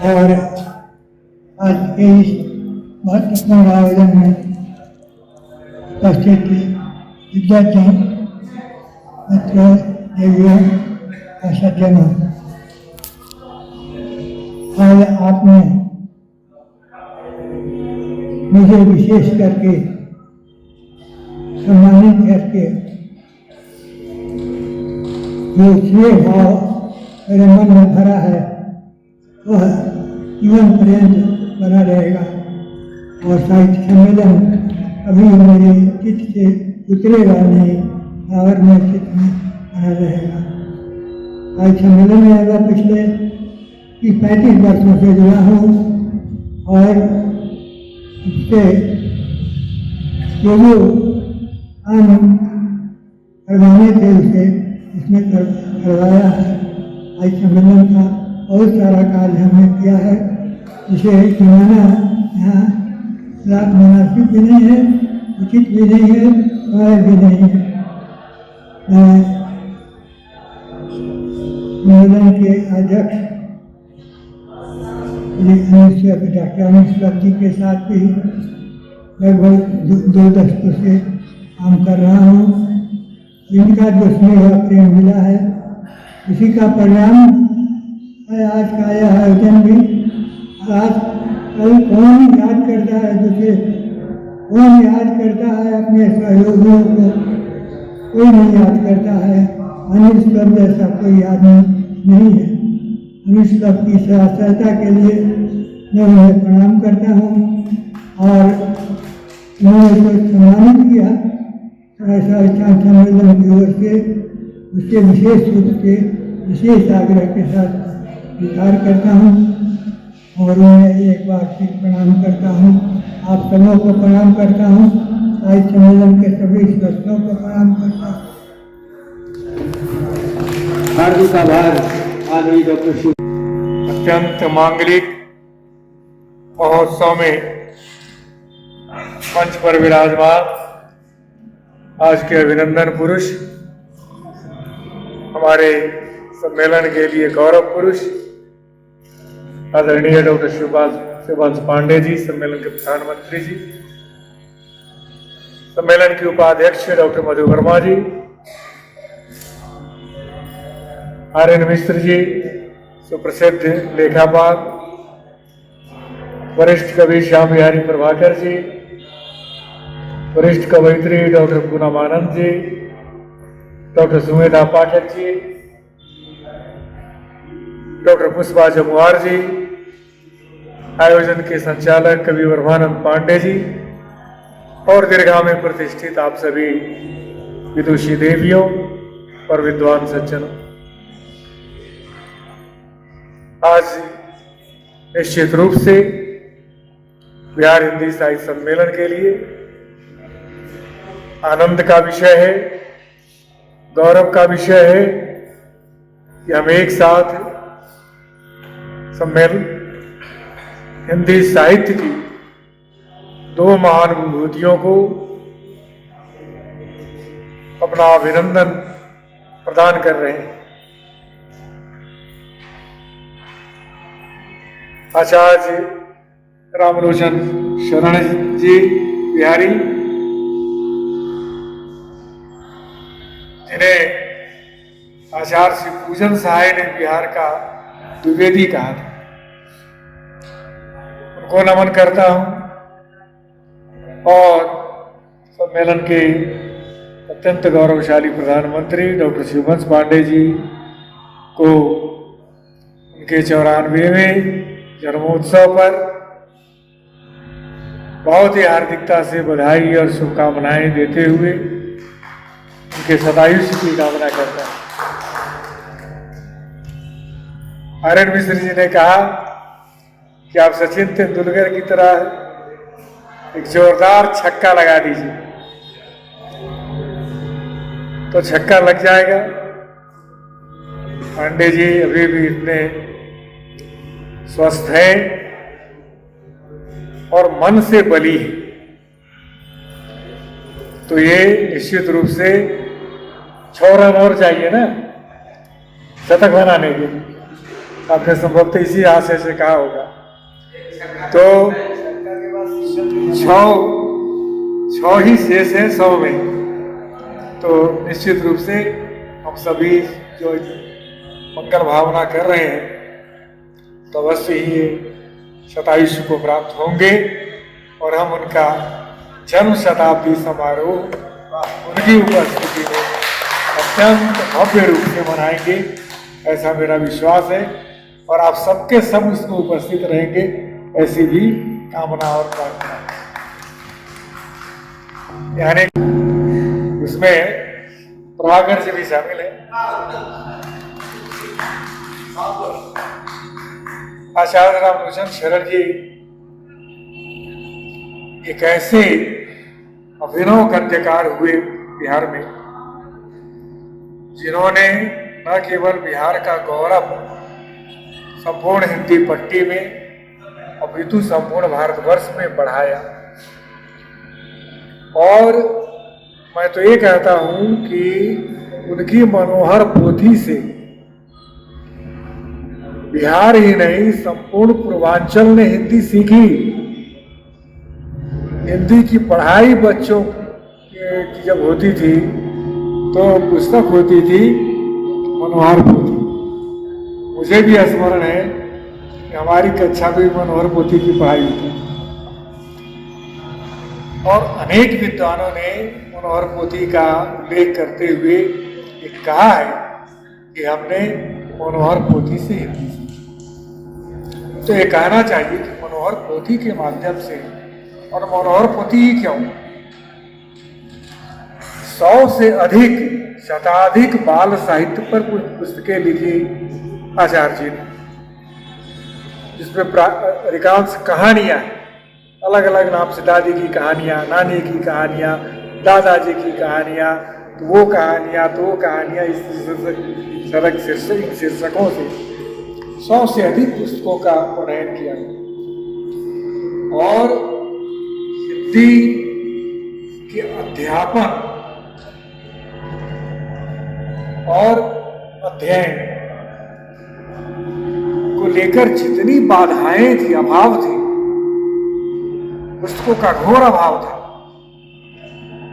और आज के इस महत्वपूर्ण आयोजन में उपस्थित विद्यार्थी मित्रों, देवियों और सज्जनों, आज आपने मुझे विशेष करके सम्मानित करके जो स्नेह भाव मेरे मन में भरा है वह जीवन पर्यंत बना रहेगा और साहित्य सम्मेलन कभी मेरे चित्त से उतरेगा नहीं और मेरे चित्त में बना रहेगा। साहित्य सम्मेलन में मैं पिछले 35 वर्षों से जुड़ा हूँ और इससे जो काम करवाने थे उसे इसमें करवाया है। आज सम्मेलन का बहुत सारा कार्य हमने किया है, जिसे गिनाना यहाँ लाभ मुनासिब भी नहीं है, उचित भी नहीं है, समय भी नहीं है। मैं सम्मेलन के अध्यक्ष डॉक्टर अमित जी के साथ भी लगभग 2 दशकों से काम कर रहा हूँ। इनका जो स्नेह प्रेम मिला है, इसी का परिणाम है आज का यह आयोजन भी। आज कल कौन याद करता है दूसरे, कौन याद करता है अपने सहयोगियों को, कोई नहीं याद करता है। अनिल क्लब जैसा कोई आदमी नहीं है। अनिल क्लब की सहायता के लिए मैं उन्हें प्रणाम करता हूँ और उन्होंने जो सम्मानित किया साहित्य सम्मेलन की ओर से उसके विशेष रूप से विशेष आग्रह के साथ स्वीकार करता हूँ और उन्हें एक बार फिर प्रणाम करता हूँ। आप सबों को प्रणाम करता हूँ, साहित्य सम्मेलन के सभी सदस्यों को प्रणाम करता हूँ। हार्दिक आभार आदरणीय डॉक्टर शिव। अत्यंत मांगलिक महोत्सव में मंच पर विराजमान आज के अभिनंदन पुरुष, हमारे सम्मेलन के लिए गौरव पुरुष आदरणीय डॉक्टर शिवपाल पांडे जी, सम्मेलन के प्रधानमंत्री जी, सम्मेलन के उपाध्यक्ष डॉक्टर मधु वर्मा जी, आर्यन मिश्र जी, सुप्रसिद्ध लेखापाल, वरिष्ठ कवि श्याम बिहारी प्रभाकर जी, वरिष्ठ कवयित्री doctor Poonam Anand ji, doctor Sumedha Pathak ji, doctor Pushpa Jamuar जी, आयोजन के संचालक कवि वर्मानंद पांडे जी और दीर्घा में प्रतिष्ठित आप सभी विदुषी देवियों और विद्वान सज्जनों, आज निश्चित रूप से बिहार हिंदी साहित्य सम्मेलन के लिए आनंद का विषय है, गौरव का विषय है कि हम एक साथ सम्मेलन हिंदी साहित्य की 2 महान विभूतियों को अपना अभिनंदन प्रदान कर रहे हैं। आचार्य रामलोचन शरण जी बिहारी, जिन्हें आचार्य श्री पूजन सहाय ने बिहार का द्विवेदी कहा था, उनको नमन करता हूं और सम्मेलन के अत्यंत गौरवशाली प्रधानमंत्री डॉक्टर शिवपाल पांडे जी को उनके 94वें जन्मोत्सव पर बहुत ही हार्दिकता से बधाई और शुभकामनाएं देते हुए उनके सदायुष्य की कामना करता है। आर्यन मिश्र जी ने कहा कि आप सचिन तेंदुलकर की तरह एक जोरदार छक्का लगा दीजिए तो छक्का लग जाएगा। पांडे जी अभी भी इतने स्वस्थ हैं और मन से बली है, तो ये निश्चित रूप से 6 रन और चाहिए ना शतक बनाने के लिए। आपने संभवतः इसी आशय से कहा होगा। तो 6 ही शेष है 100 में। तो निश्चित रूप से हम सभी जो मंगल भावना कर रहे हैं तो अवश्य ही ये शतायुष को प्राप्त होंगे और हम उनका जन्म शताब्दी समारोह उनकी उपस्थिति में अत्यंत भव्य रूप से मनाएंगे, ऐसा मेरा विश्वास है। और आप सबके सब इसमें उपस्थित रहेंगे, ऐसी भी कामना और प्रार्थना है। यानी उसमें प्रभाकर जी भी शामिल है, आचार्य रामलोचन शरण जी एक ऐसे अभिनव गद्यकार हुए बिहार में, जिन्होंने न केवल बिहार का गौरव संपूर्ण हिंदी पट्टी में अपितु संपूर्ण भारतवर्ष में बढ़ाया। और मैं तो ये कहता हूं कि उनकी मनोहर पोथी से बिहार ही नहीं संपूर्ण पूर्वांचल ने हिंदी सीखी। हिंदी की पढ़ाई बच्चों की जब होती थी तो पुस्तक होती थी मनोहर पोथी। मुझे भी स्मरण है कि हमारी कक्षा में मनोहर पोथी की पढ़ाई होती थी और अनेक विद्वानों ने मनोहर पोथी का उल्लेख करते हुए ये कहा है कि हमने मनोहर पोथी से हिंदी सीखी। तो ये कहना चाहिए कि मनोहर पोथी के माध्यम से, और मनोहर पोथी ही क्यों, 100 से अधिक शताधिक बाल साहित्य पर कुछ पुस्तकें लिखी आचार्य जी ने, जिसमें अधिकांश कहानियां अलग अलग नाम से, दादी की कहानियां, नानी की कहानियां, दादाजी की कहानियां, तो वो कहानियां इस शीर्षकों से 100 से अधिक पुस्तकों का प्रणयन किया। और हिंदी के अध्यापन और अध्ययन को लेकर जितनी बाधाएं थी, अभाव थे, पुस्तकों का घोर अभाव था।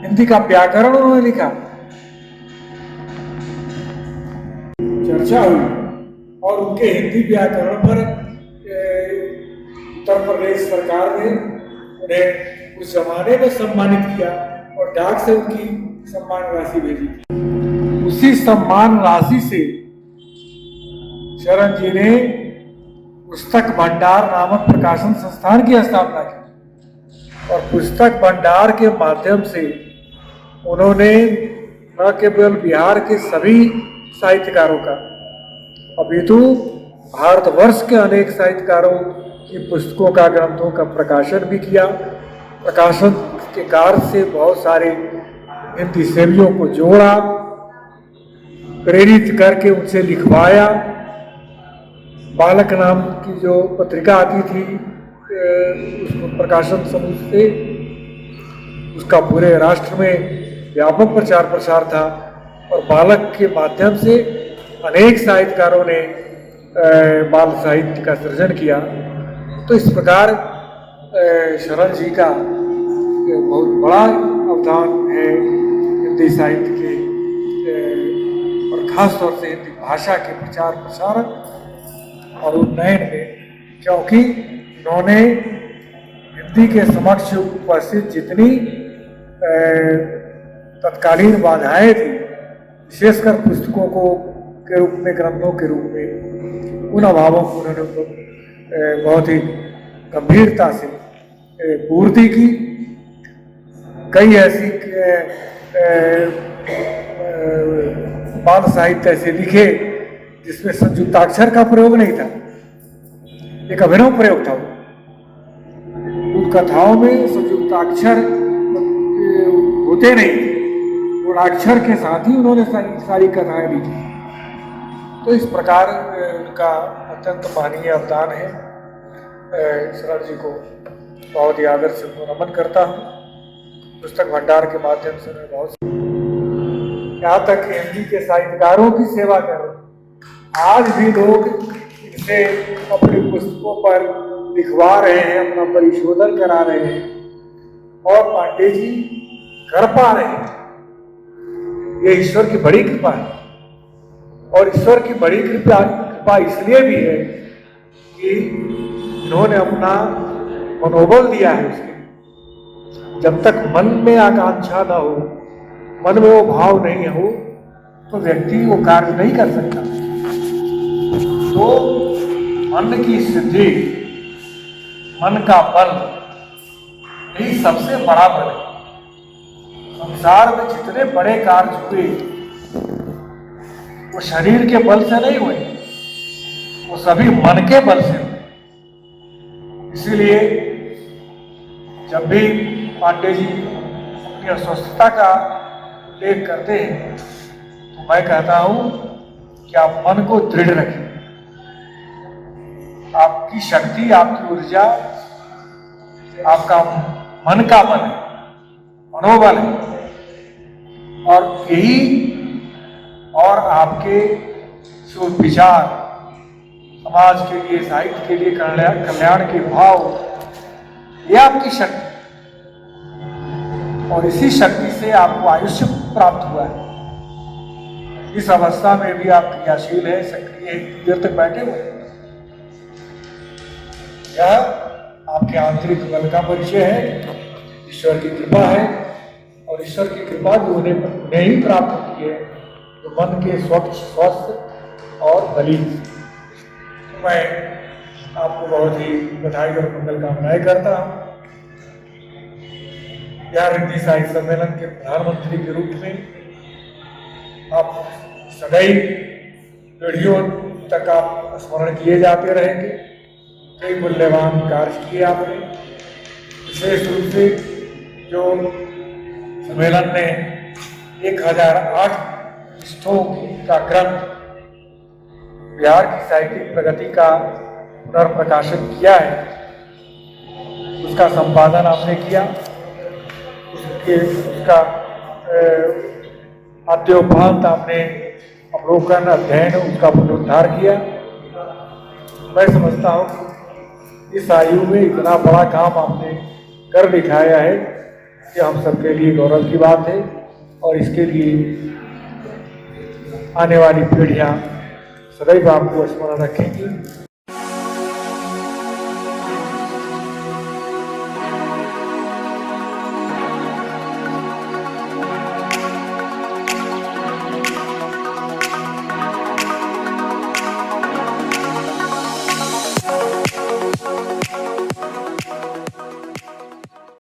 हिंदी का व्याकरण उन्होंने लिखा, चर्चा हुई और उनके हिंदी व्याकरण पर उत्तर प्रदेश सरकार ने उन्हें उस जमाने में सम्मानित किया और डाक से उनकी सम्मान राशि भेजी। उसी सम्मान राशि से शरण जी ने पुस्तक भंडार नामक प्रकाशन संस्थान की स्थापना की और पुस्तक भंडार के माध्यम से उन्होंने न केवल बिहार के सभी साहित्यकारों का अपितु भारतवर्ष के अनेक साहित्यकारों की पुस्तकों का, ग्रंथों का प्रकाशन भी किया। प्रकाशन के कार्य से बहुत सारे हिंदी सेवियों को जोड़ा, प्रेरित करके उनसे लिखवाया। बालक नाम की जो पत्रिका आती थी उसको प्रकाशन समूह से, उसका पूरे राष्ट्र में व्यापक प्रचार प्रसार था और बालक के माध्यम से अनेक साहित्यकारों ने बाल साहित्य का सृजन किया। तो इस प्रकार शरण जी का बहुत बड़ा अवदान है हिंदी साहित्य के और खास तौर से हिंदी भाषा के प्रचार प्रसार और उन्नयन में, क्योंकि उन्होंने हिंदी के समक्ष उपस्थित जितनी तत्कालीन बाधाएं थी, विशेषकर पुस्तकों को के रूप में, ग्रंथों के रूप में, उन अभावों को उन्होंने बहुत ही गंभीरता से पूर्ति की। कई ऐसी बाल साहित्य ऐसे लिखे जिसमें संयुक्ताक्षर का प्रयोग नहीं था, एक अभिनव प्रयोग था। उन कथाओं में संयुक्ताक्षर होते नहीं थे, गुणाक्षर के साथ ही उन्होंने सारी कथाएं लिखी। तो इस प्रकार उनका अत्यंत माननीय अवदान है। शरण जी को बहुत ही आदर से नमन करता हूँ। पुस्तक भंडार के माध्यम से मैं बहुत, यहाँ तक हिंदी के साहित्यकारों की सेवा कर रहे हैं। आज भी लोग इन से अपनी पुस्तकों पर लिखवा रहे हैं, अपना परिशोधन करा रहे हैं और पांडे जी कर पा रहे हैं। ये ईश्वर की बड़ी कृपा है। और ईश्वर की बड़ी कृपा इसलिए भी है कि इन्होंने अपना मनोबल दिया है उसके। जब तक मन में आकांक्षा ना हो, मन में वो भाव नहीं हो, तो व्यक्ति वो कार्य नहीं कर सकता। तो मन की सिद्धि, मन का बल, यही सबसे बड़ा बल है। संसार में जितने बड़े कार्य हुए वो शरीर के बल से नहीं हुए, वो सभी मन के बल से हुए। इसीलिए जब भी पांडे जी अपनी अस्वस्थता का उल्लेख करते हैं तो मैं कहता हूं कि आप मन को दृढ़ रखें। आपकी शक्ति, आपकी ऊर्जा, आपका मन का बल है, मनोबल है। और यही और आपके जो विचार समाज के लिए, साहित्य के लिए, कल्याण के भाव, ये आपकी शक्ति, और इसी शक्ति से आपको आयुष्य प्राप्त हुआ है। इस अवस्था में भी आप क्रियाशील है, सक्रिय है, देर तक बैठे हुए हैं। यह आपके आंतरिक बल का परिचय है, ईश्वर की कृपा है। और ईश्वर की कृपा भी उन्हें ही प्राप्त होती है जो मन के स्वच्छ, स्वस्थ और बली। तो मैं आपको बहुत ही बधाई और मंगल कामनाएं करता हूँ। बिहार हिंदी साहित्य सम्मेलन के प्रधानमंत्री के रूप में आप सदैव पीढ़ियों तक आप स्मरण किए जाते रहेंगे। कई मूल्यवान कार्य किए आपने। विशेष रूप से जो सम्मेलन ने 1008 पृष्ठों का ग्रंथ बिहार की साहित्यिक प्रगति का पुनर्प्रकाशन किया है, उसका संपादन आपने किया, उसका आद्योपांत आपने अवलोकन, अध्ययन, उसका पुनरुद्धार किया। मैं समझता हूँ कि इस आयु में इतना बड़ा काम आपने कर दिखाया है कि हम सबके लिए गौरव की बात है। और इसके लिए आने वाली पीढ़ियाँ सदैव आपको स्मरण रखेंगी।